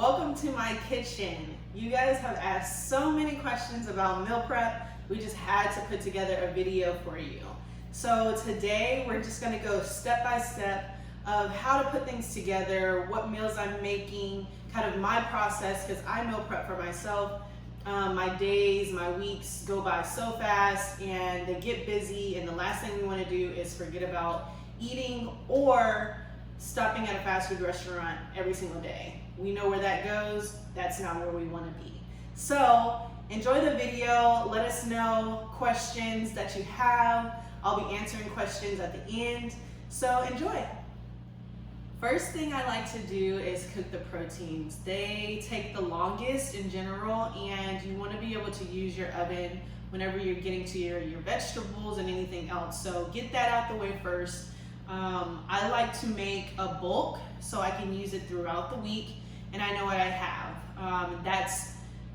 welcome to my kitchen. You guys have asked so many questions about meal prep. We just had to put together a video for you. So today we're just gonna go step by step of how to put things together, what meals I'm making, kind of my process, because I meal prep for myself. My days, my weeks go by so fast and they get busy, and the last thing we want to do is forget about eating or stopping at a fast food restaurant every single day. We know where that goes. That's not where we want to be. So enjoy the video. Let us know questions that you have. I'll be answering questions at the end. So enjoy. First thing I like to do is cook the proteins. They take the longest in general, and you want to be able to use your oven whenever you're getting to your vegetables and anything else. So get that out the way first. I like to make a bulk so I can use it throughout the week, and I know what I have. That's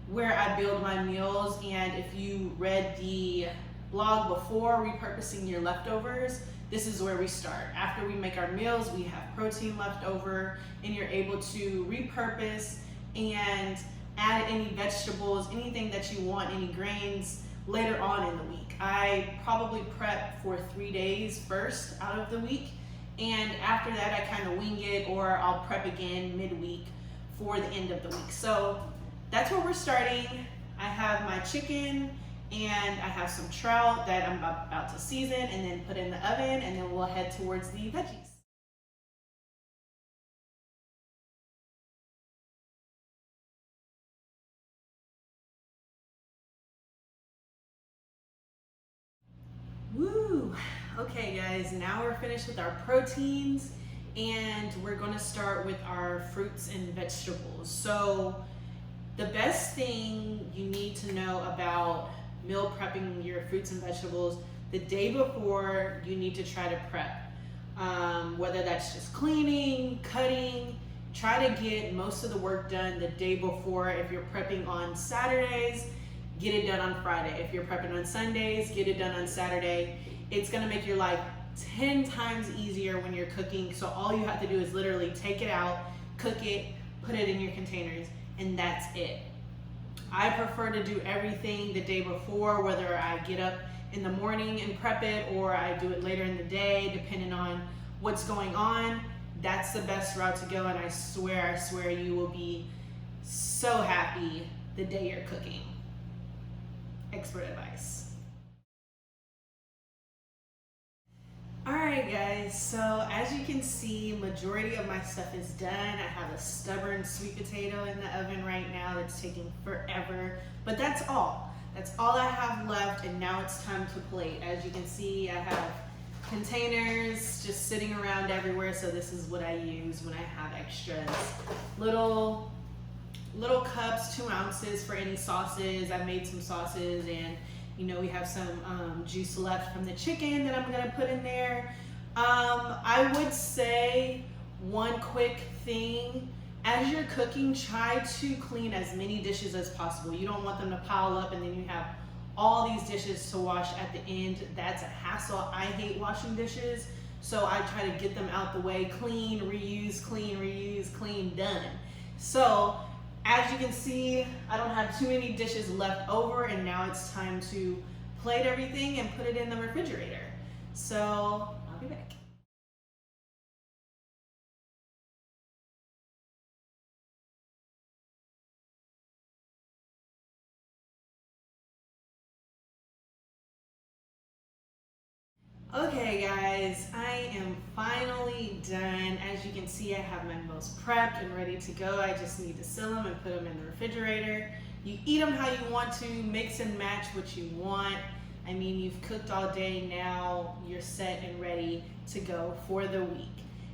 where I build my meals, and if you read the blog before, repurposing your leftovers, this is where we start. After we make our meals, we have protein left over, and you're able to repurpose and add any vegetables, anything that you want, any grains later on in the week. I probably prep for 3 days first out of the week, and after that I kind of wing it, or I'll prep again midweek for the end of the week. So that's where we're starting. I have my chicken, and I have some trout that I'm about to season and then put in the oven, and then we'll head towards the veggies. Woo! Okay guys, now we're finished with our proteins, and we're gonna start with our fruits and vegetables. So the best thing you need to know about meal prepping your fruits and vegetables, the day before you need to try to prep. Whether that's just cleaning, cutting, try to get most of the work done the day before. If you're prepping on Saturdays, get it done on Friday. If you're prepping on Sundays, get it done on Saturday. It's gonna make your life 10 times easier when you're cooking. So all you have to do is literally take it out, cook it, put it in your containers, and that's it. I prefer to do everything the day before, whether I get up in the morning and prep it or I do it later in the day, depending on what's going on. That's the best route to go, and I swear you will be so happy the day you're cooking. Expert advice. Alright guys, so as you can see, majority of my stuff is done. I have a stubborn sweet potato in the oven right now that's taking forever, but that's all. That's all I have left, and now it's time to plate. As you can see, I have containers just sitting around everywhere, so this is what I use when I have extras. Little cups, 2 ounces for any sauces. I made some sauces, and you know, we have some juice left from the chicken that I'm gonna put in there. I would say one quick thing, as you're cooking, try to clean as many dishes as possible. You don't want them to pile up and then you have all these dishes to wash at the end. That's a hassle. I hate washing dishes, so I try to get them out the way. Clean, reuse, clean, done. So as you can see, I don't have too many dishes left over, and now it's time to plate everything and put it in the refrigerator. So I'll be back. Okay guys, I am finally done. As you can see, I have my meals prepped and ready to go. I just need to seal them and put them in the refrigerator. You eat them how you want to, mix and match what you want. I mean, you've cooked all day, now you're set and ready to go for the week.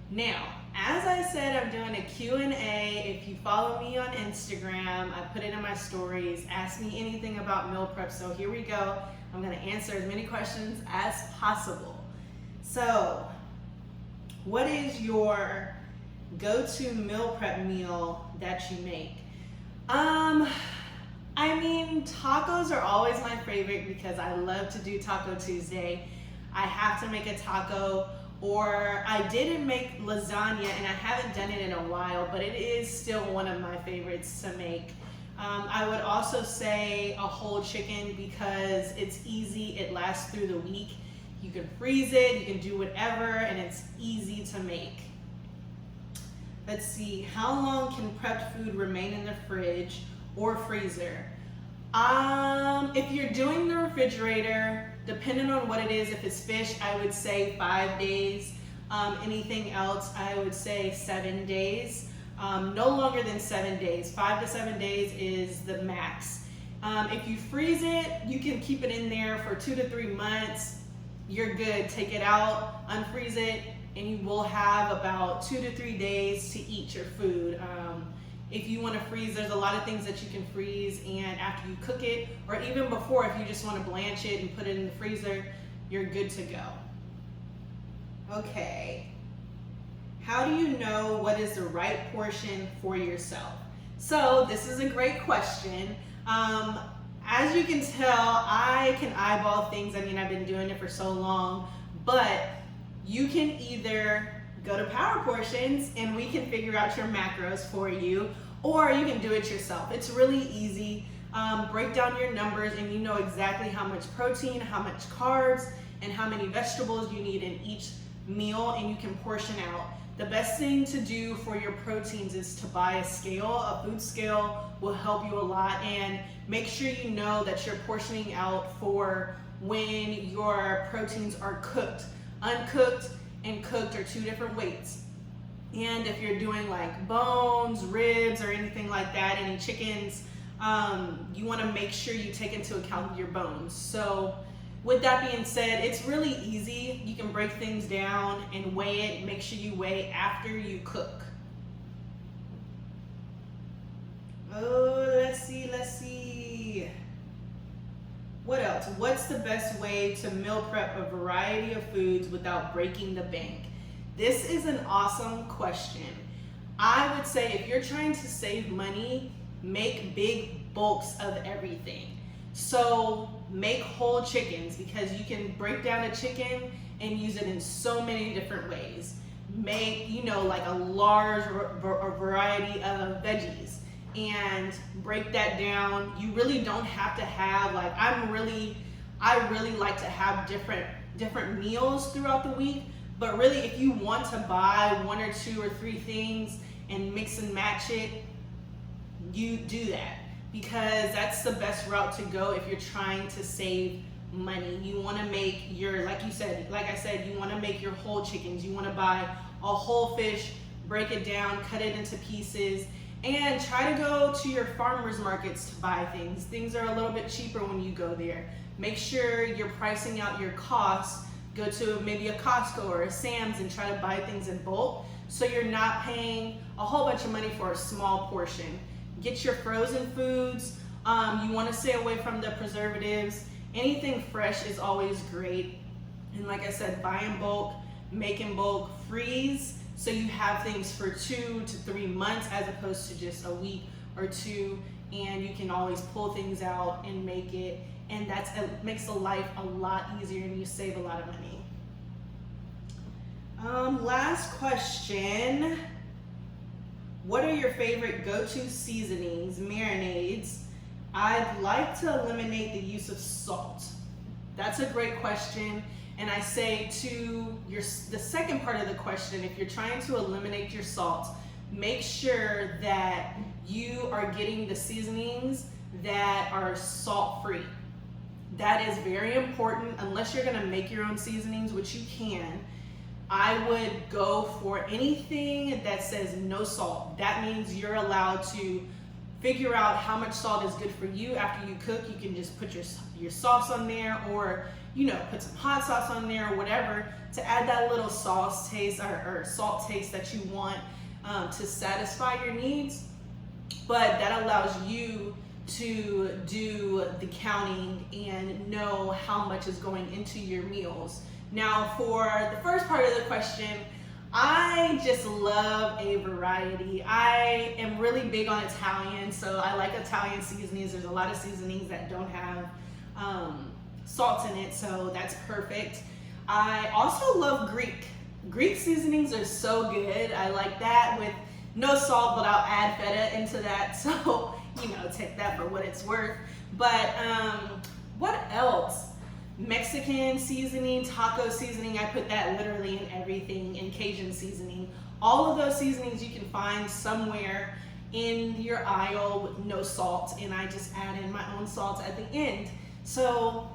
Now, as I said, I'm doing a Q&A. If you follow me on Instagram, I put it in my stories. Ask me anything about meal prep, so here we go. I'm gonna answer as many questions as possible. So, what is your go-to meal prep meal that you make? I mean, tacos are always my favorite because I love to do Taco Tuesday. I have to make a taco, Or I didn't make lasagna, and I haven't done it in a while, but it is still one of my favorites to make. I would also say a whole chicken because it's easy, it lasts through the week. You can freeze it, you can do whatever, and it's easy to make. Let's see, how long can prepped food remain in the fridge or freezer? If you're doing the refrigerator, depending on what it is, if it's fish, I would say 5 days. Anything else, I would say 7 days. No longer than 7 days. 5 to 7 days is the max. If you freeze it, you can keep it in there for 2 to 3 months. You're good. Take it out, unfreeze it, and you will have about 2 to 3 days to eat your food. If you want to freeze, there's a lot of things that you can freeze, and after you cook it, or even before, if you just want to blanch it and put it in the freezer, you're good to go. Okay. How do you know what is the right portion for yourself? So this is a great question. As you can tell, I can eyeball things. I mean, I've been doing it for so long, but you can either go to Power Portions and we can figure out your macros for you, or you can do it yourself. It's really easy. Break down your numbers and you know exactly how much protein, how much carbs, and how many vegetables you need in each meal, and you can portion out. The best thing to do for your proteins is to buy a scale. A food scale will help you a lot, and make sure you know that you're portioning out for when your proteins are cooked. Uncooked and cooked are 2 different weights. And if you're doing like bones, ribs, or anything like that, any chickens, you want to make sure you take into account your bones. So with that being said, it's really easy. You can break things down and weigh it. Make sure you weigh after you cook. Oh, let's see. What else? What's the best way to meal prep a variety of foods without breaking the bank? This is an awesome question. I would say if you're trying to save money, make big bulks of everything. So make whole chickens, because you can break down a chicken and use it in so many different ways. Make, like a large variety of veggies and break that down. You really don't have to have I really like to have different meals throughout the week, but really if you want to buy 1 or 2 or 3 things and mix and match it, you do that, because that's the best route to go if you're trying to save money. You want to make your, like I said, you want to make your whole chickens. You want to buy a whole fish, break it down, cut it into pieces, and try to go to your farmers markets to buy things. Things are a little bit cheaper when you go there. Make sure you're pricing out your costs. Go to maybe a Costco or a Sam's and try to buy things in bulk, so you're not paying a whole bunch of money for a small portion. Get your frozen foods. You want to stay away from the preservatives. Anything fresh is always great. And like I said, buy in bulk, make in bulk, freeze, so you have things for 2 to 3 months as opposed to just a week or 2, and you can always pull things out and make it, and it makes the life a lot easier and you save a lot of money. Last question. What are your favorite go-to seasonings, marinades? I'd like to eliminate the use of salt. That's a great question. And I say to the second part of the question, if you're trying to eliminate your salt, make sure that you are getting the seasonings that are salt-free. That is very important. Unless you're gonna make your own seasonings, which you can, I would go for anything that says no salt. That means you're allowed to figure out how much salt is good for you. After you cook, you can just put your sauce on there, or put some hot sauce on there or whatever to add that little sauce taste or salt taste that you want to satisfy your needs. But that allows you to do the counting and know how much is going into your meals. Now, for the first part of the question, I just love a variety. I am really big on Italian, so I like Italian seasonings. There's a lot of seasonings that don't have salt in it, so that's perfect. I also love Greek. Greek seasonings are so good. I like that with no salt, but I'll add feta into that. So, take that for what it's worth. But what else? Mexican seasoning, taco seasoning, I put that literally in everything, and Cajun seasoning. All of those seasonings you can find somewhere in your aisle with no salt, and I just add in my own salt at the end. So,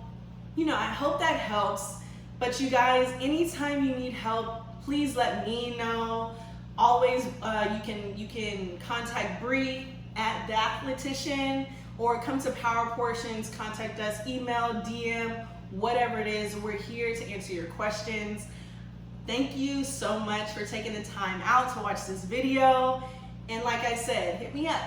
I hope that helps. But you guys, anytime you need help, please let me know. Always, you can contact Bree at Thathletition, or come to Power Portions, contact us, email, DM, whatever it is. We're here to answer your questions. Thank you so much for taking the time out to watch this video. And like I said, hit me up.